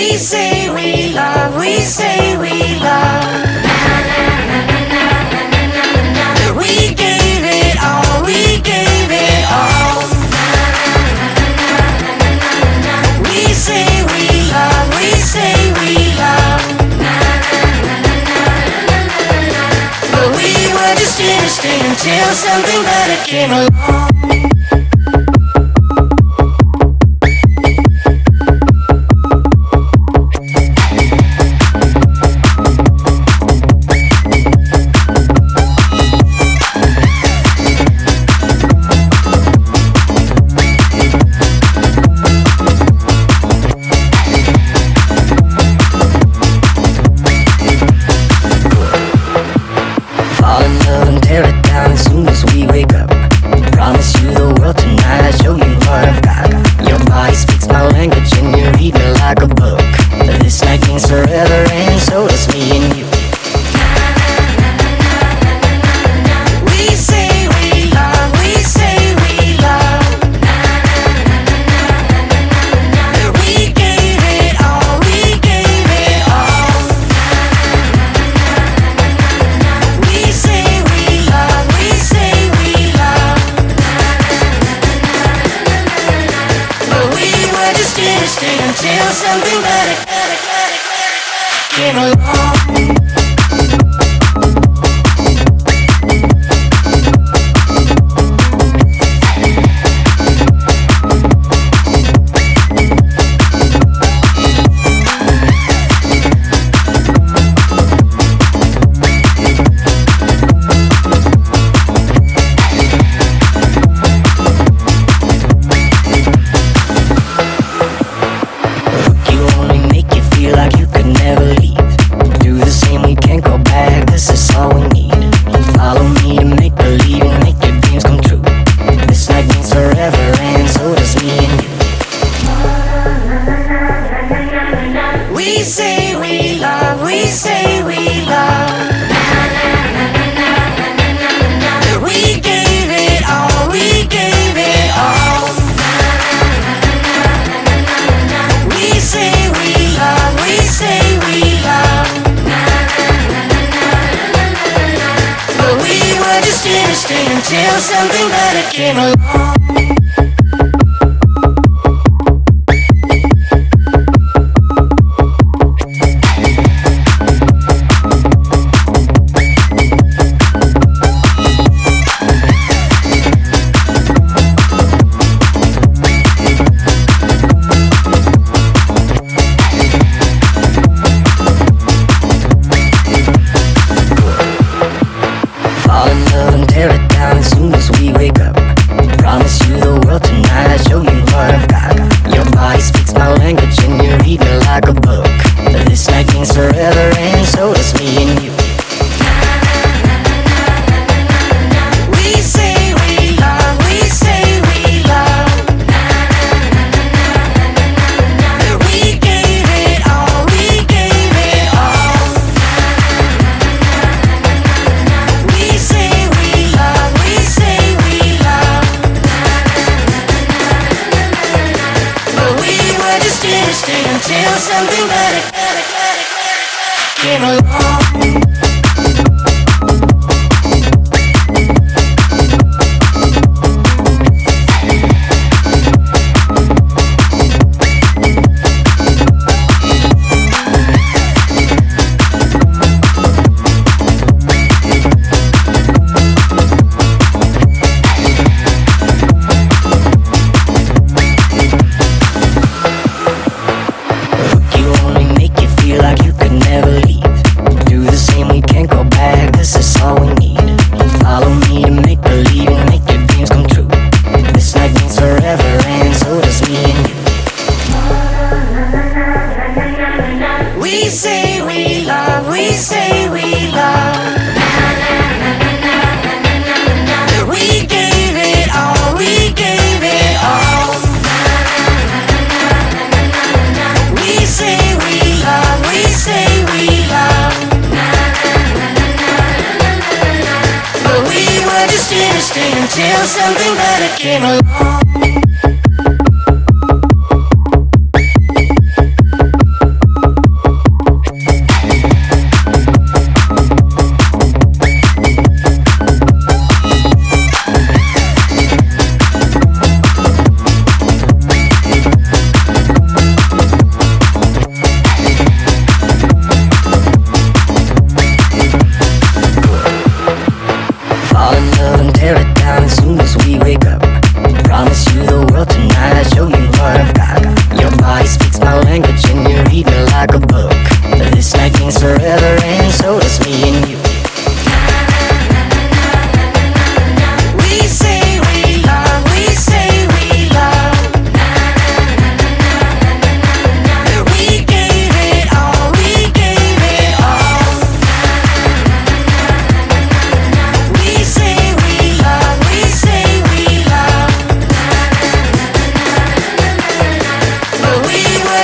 We say we love, we say we love. We gave it all, we gave it all. We say we love, we say we love. But we were just innocent until something better came along. Until something better came along. We say we love, we say we love. We gave it all, we gave it all. We say we love, we say we love. But we were just innocent until something better came along. Until something better came along. We say we love, we say we love. We gave it all, we gave it all. We say we love, we say we love. But we were just innocent until something better came along.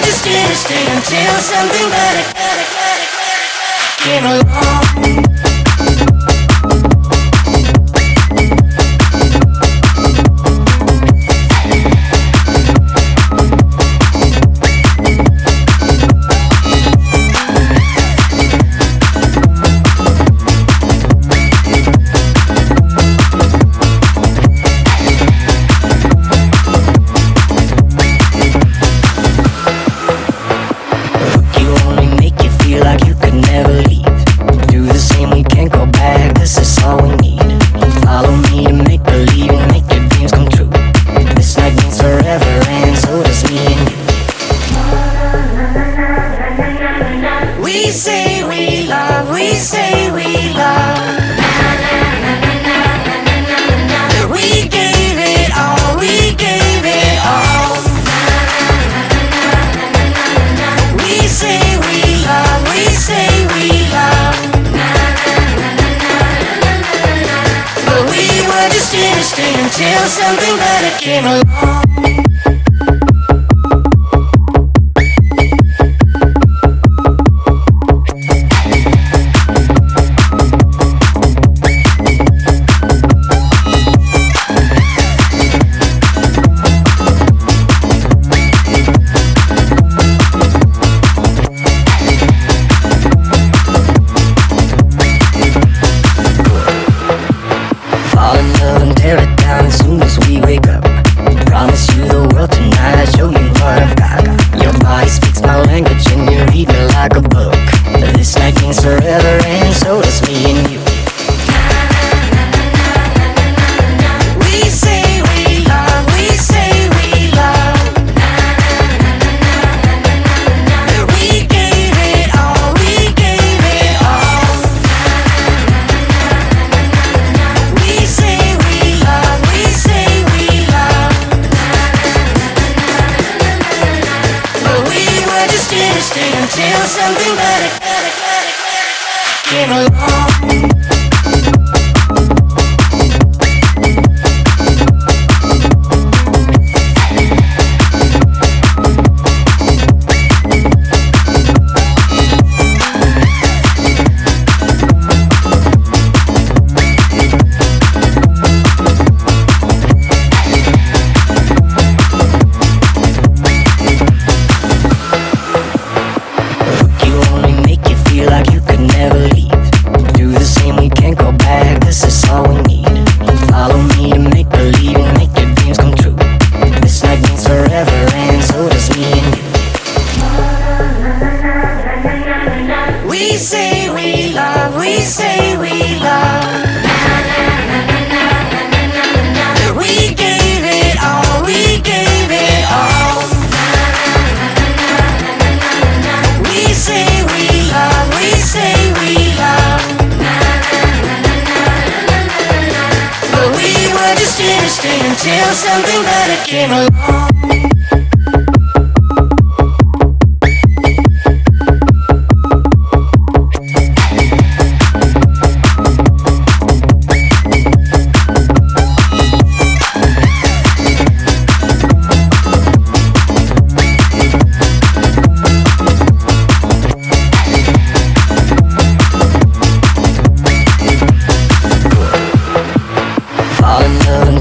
were just innocent until something better came along. Until something better came along. Until something better came along. Until something better came along.